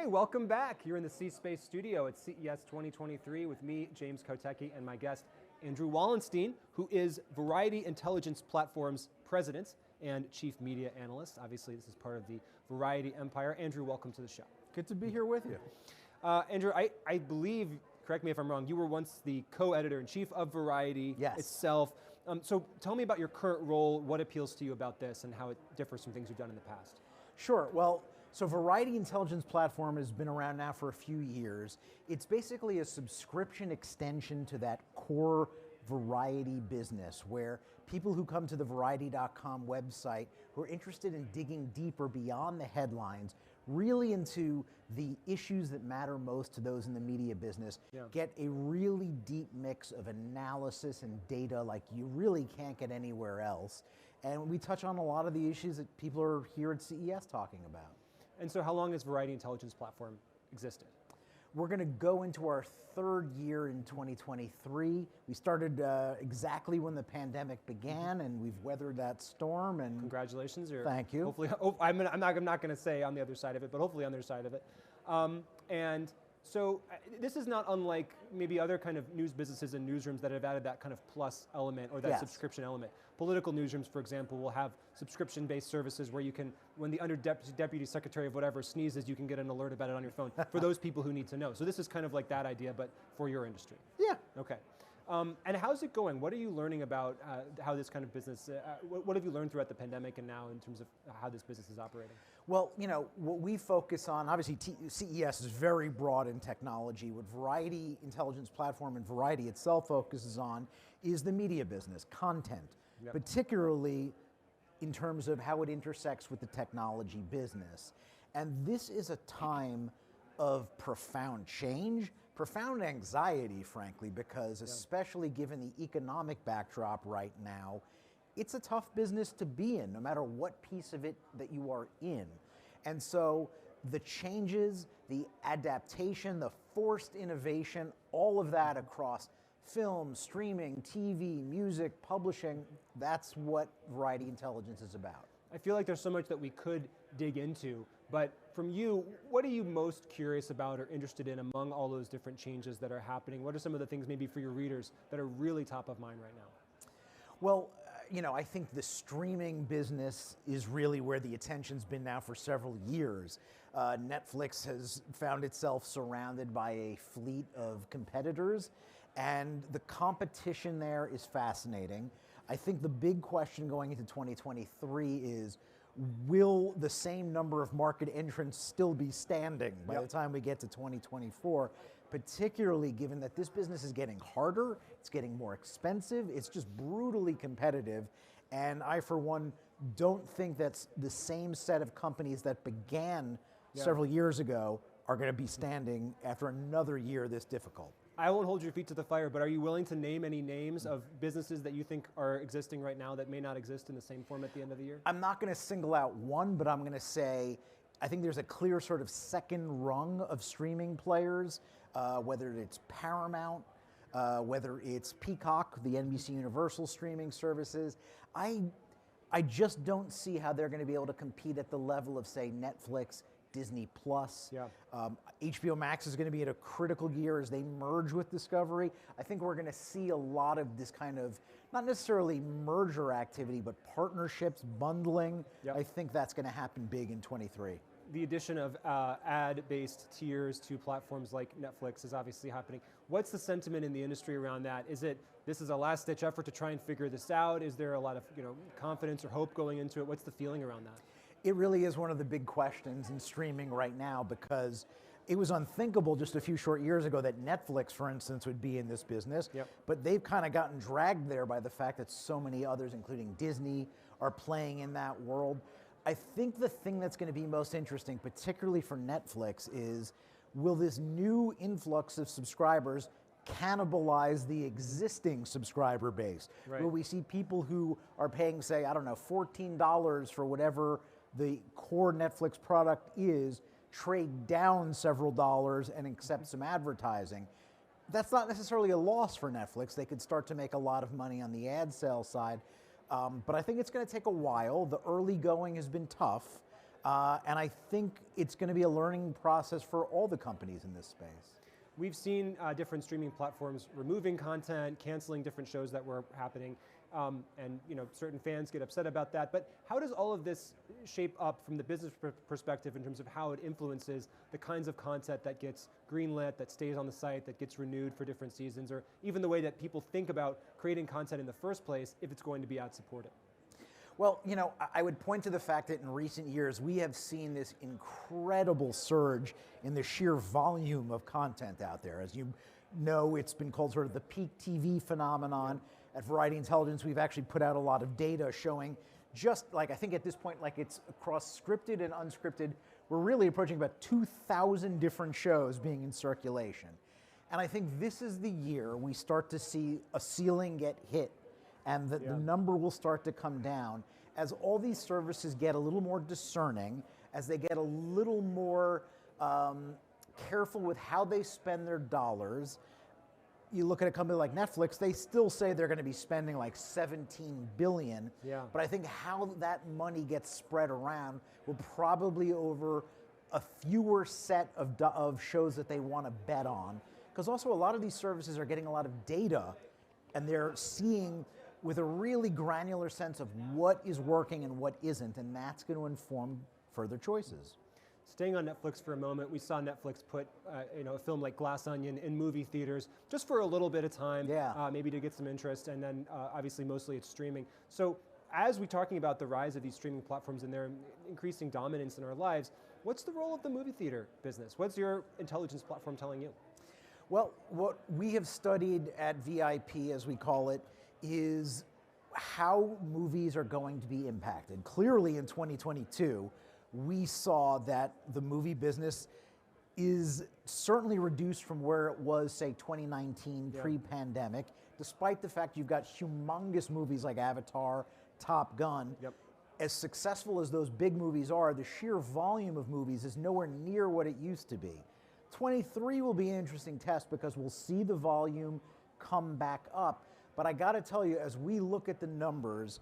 Hey, welcome back. You're in the C Space Studio at CES 2023 with me, James Kotecki, and my guest, Andrew Wallenstein, who is Variety Intelligence Platform's president and chief media analyst. Obviously, this is part of the Variety empire. Andrew, welcome to the show. Good to be here with you. Andrew, I believe, correct me if I'm wrong, you were once the co-editor-in-chief of Variety itself. So tell me about your current role, what appeals to you about this, and how it differs from things you've done in the past. Sure, well, so Variety Intelligence Platform has been around now for a few years. It's basically a subscription extension to that core Variety business where people who come to the Variety.com website who are interested in digging deeper beyond the headlines, really into the issues that matter most to those in the media business, get a really deep mix of analysis and data like you really can't get anywhere else. And we touch on a lot of the issues that people are here at CES talking about. And so how long has Variety Intelligence Platform existed? We're going to go into our third year in 2023. We started exactly when the pandemic began, and we've weathered that storm. And congratulations! Thank you. Hopefully, I'm not going to say on the other side of it, but hopefully on the other side of it. And so this is not unlike maybe other kind of news businesses and newsrooms that have added that kind of plus element or that subscription element. Political newsrooms, for example, will have subscription-based services where you can, when the deputy secretary of whatever sneezes, you can get an alert about it on your phone for those people who need to know. So this is kind of like that idea, but for your industry. Yeah. Okay. And how's it going? What are you learning about how this kind of business, what have you learned throughout the pandemic and now in terms of how this business is operating? Well, you know, what we focus on, obviously CES is very broad in technology. What Variety Intelligence Platform and Variety itself focuses on is the media business, content, particularly in terms of how it intersects with the technology business. And this is a time of profound change, profound anxiety, frankly, because especially given the economic backdrop right now, it's a tough business to be in, no matter what piece of it that you are in. And so the changes, the adaptation, the forced innovation, all of that across film, streaming, TV, music, publishing, that's what Variety Intelligence is about. I feel like there's so much that we could dig into, but from you, what are you most curious about or interested in among all those different changes that are happening? What are some of the things maybe for your readers that are really top of mind right now? Well, you know, I think the streaming business is really where the attention's been now for several years. Netflix has found itself surrounded by a fleet of competitors, and the competition there is fascinating. I think the big question going into 2023 is, will the same number of market entrants still be standing by the time we get to 2024, particularly given that this business is getting harder, it's getting more expensive, it's just brutally competitive, and I, for one, don't think that's the same set of companies that began several years ago are going to be standing after another year this difficult. I won't hold your feet to the fire, but are you willing to name any names of businesses that you think are existing right now that may not exist in the same form at the end of the year? I'm not going to single out one, but I'm going to say I think there's a clear sort of second rung of streaming players, whether it's Paramount, whether it's Peacock, the NBC Universal streaming services. I just don't see how they're going to be able to compete at the level of, say, Netflix, Disney Plus. HBO Max is going to be at a critical year as they merge with Discovery. I think we're going to see a lot of this kind of, not necessarily merger activity, but partnerships, bundling. I think that's going to happen big in 23. The addition of ad-based tiers to platforms like Netflix is obviously happening. What's the sentiment in the industry around that? Is it, this is a last-ditch effort to try and figure this out? Is there a lot of confidence or hope going into it? What's the feeling around that? It really is one of the big questions in streaming right now, because it was unthinkable just a few short years ago that Netflix, for instance, would be in this business, but they've kind of gotten dragged there by the fact that so many others, including Disney, are playing in that world. I think the thing that's going to be most interesting, particularly for Netflix, is will this new influx of subscribers cannibalize the existing subscriber base? Will we see people who are paying, say, I don't know, $14 for whatever the core Netflix product is, trade down several dollars and accept some advertising? That's not necessarily a loss for Netflix. They could start to make a lot of money on the ad sales side. But I think it's going to take a while. The early going has been tough. And I think it's going to be a learning process for all the companies in this space. We've seen different streaming platforms removing content, canceling different shows that were happening, and certain fans get upset about that. But how does all of this shape up from the business perspective in terms of how it influences the kinds of content that gets greenlit, that stays on the site, that gets renewed for different seasons, or even the way that people think about creating content in the first place if it's going to be ad-supported? Well, I would point to the fact that in recent years, we have seen this incredible surge in the sheer volume of content out there. As you know, it's been called sort of the peak TV phenomenon. At Variety Intelligence, we've actually put out a lot of data showing just I think at this point, it's across scripted and unscripted, we're really approaching about 2,000 different shows being in circulation. And I think this is the year we start to see a ceiling get hit, and the number will start to come down as all these services get a little more discerning, as they get a little more careful with how they spend their dollars. You look at a company like Netflix, they still say they're going to be spending like $17 billion. Yeah. But I think how that money gets spread around will probably over a fewer set of shows that they want to bet on. Because also a lot of these services are getting a lot of data, and they're seeing with a really granular sense of what is working and what isn't, and that's going to inform further choices. Staying on Netflix for a moment, we saw Netflix put a film like Glass Onion in movie theaters just for a little bit of time, maybe to get some interest, and then obviously mostly it's streaming. So as we're talking about the rise of these streaming platforms and their increasing dominance in our lives, what's the role of the movie theater business? What's your intelligence platform telling you? Well, what we have studied at VIP, as we call it, is how movies are going to be impacted. Clearly in 2022, we saw that the movie business is certainly reduced from where it was, say, 2019 pre-pandemic, despite the fact you've got humongous movies like Avatar, Top Gun. As successful as those big movies are, the sheer volume of movies is nowhere near what it used to be. 23 will be an interesting test because we'll see the volume come back up. But I got to tell you, as we look at the numbers,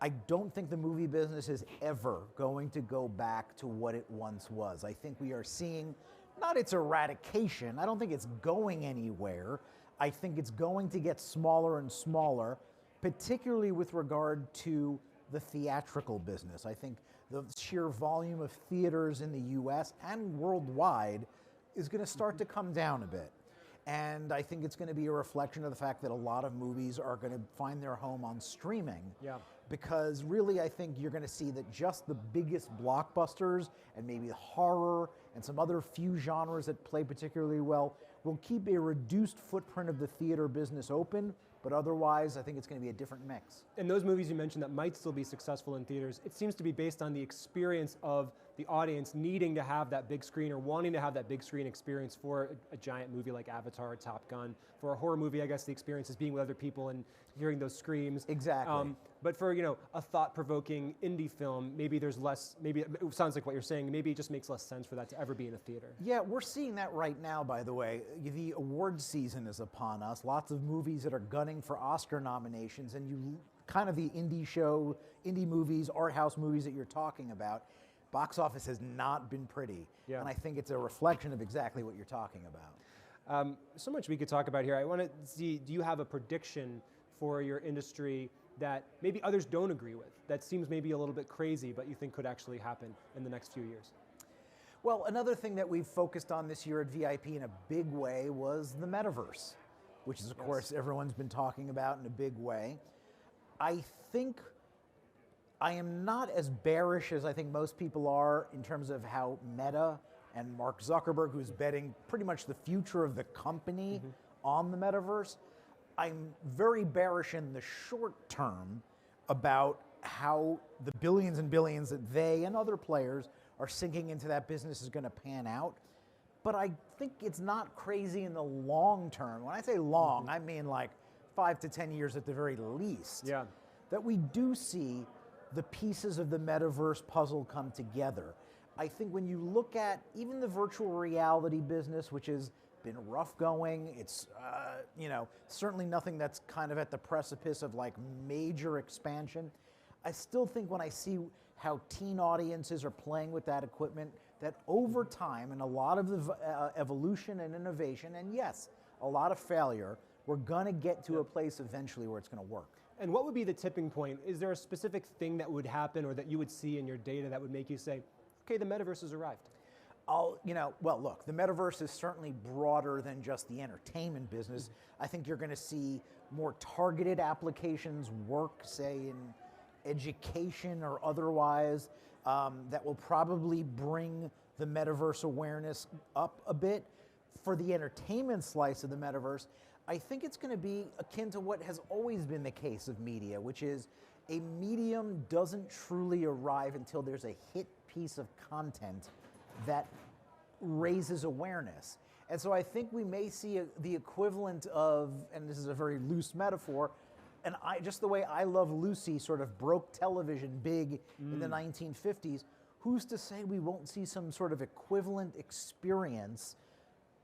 I don't think the movie business is ever going to go back to what it once was. I think we are seeing, not its eradication, I don't think it's going anywhere. I think it's going to get smaller and smaller, particularly with regard to the theatrical business. I think the sheer volume of theaters in the US and worldwide is going to start to come down a bit. And I think it's going to be a reflection of the fact that a lot of movies are going to find their home on streaming. Because really, I think you're going to see that just the biggest blockbusters and maybe horror and some other few genres that play particularly well will keep a reduced footprint of the theater business open, but otherwise, I think it's going to be a different mix. And those movies you mentioned that might still be successful in theaters, it seems to be based on the experience of the audience needing to have that big screen or wanting to have that big screen experience for a giant movie like Avatar or Top Gun. For a horror movie, I guess the experience is being with other people and hearing those screams. Exactly. But for a thought-provoking indie film, maybe there's less, maybe it sounds like what you're saying, maybe it just makes less sense for that to ever be in a theater. Yeah, we're seeing that right now, by the way. The awards season is upon us. Lots of movies that are gunning for Oscar nominations, and kind of the indie movies, art house movies that you're talking about, box office has not been pretty. And I think it's a reflection of exactly what you're talking about. So much we could talk about here. I want to see, do you have a prediction for your industry that maybe others don't agree with, that seems maybe a little bit crazy, but you think could actually happen in the next few years? Well, another thing that we've focused on this year at VIP in a big way was the metaverse, which is, of course, everyone's been talking about in a big way. I think I am not as bearish as I think most people are in terms of how Meta and Mark Zuckerberg, who's betting pretty much the future of the company on the metaverse. I'm very bearish in the short term about how the billions and billions that they and other players are sinking into that business is going to pan out. But I think it's not crazy in the long term. When I say long, I mean like 5 to 10 years at the very least. That we do see the pieces of the metaverse puzzle come together. I think when you look at even the virtual reality business, which has been rough going, it's certainly nothing that's kind of at the precipice of like major expansion. I still think when I see how teen audiences are playing with that equipment, that over time and a lot of the evolution and innovation, and yes, a lot of failure, we're going to get to a place eventually where it's going to work. And what would be the tipping point? Is there a specific thing that would happen or that you would see in your data that would make you say, okay, the metaverse has arrived? Well, look, the metaverse is certainly broader than just the entertainment business. I think you're going to see more targeted applications work, say, in education or otherwise, that will probably bring the metaverse awareness up a bit. For the entertainment slice of the metaverse, I think it's going to be akin to what has always been the case of media, which is a medium doesn't truly arrive until there's a hit piece of content that raises awareness. And so I think we may see the equivalent of, and this is a very loose metaphor, and just the way I Love Lucy sort of broke television big in the 1950s, who's to say we won't see some sort of equivalent experience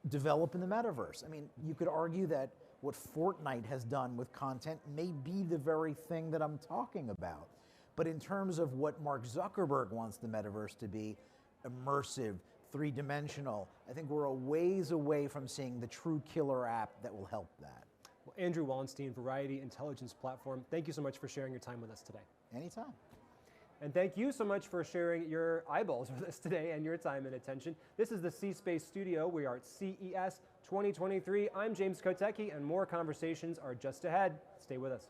develop in the metaverse? I mean, you could argue that what Fortnite has done with content may be the very thing that I'm talking about. But in terms of what Mark Zuckerberg wants the metaverse to be, immersive, three-dimensional, I think we're a ways away from seeing the true killer app that will help that. Well, Andrew Wallenstein, Variety Intelligence Platform, thank you so much for sharing your time with us today. Anytime. And thank you so much for sharing your eyeballs with us today and your time and attention. This is the C Space Studio. We are at CES 2023. I'm James Kotecki, and more conversations are just ahead. Stay with us.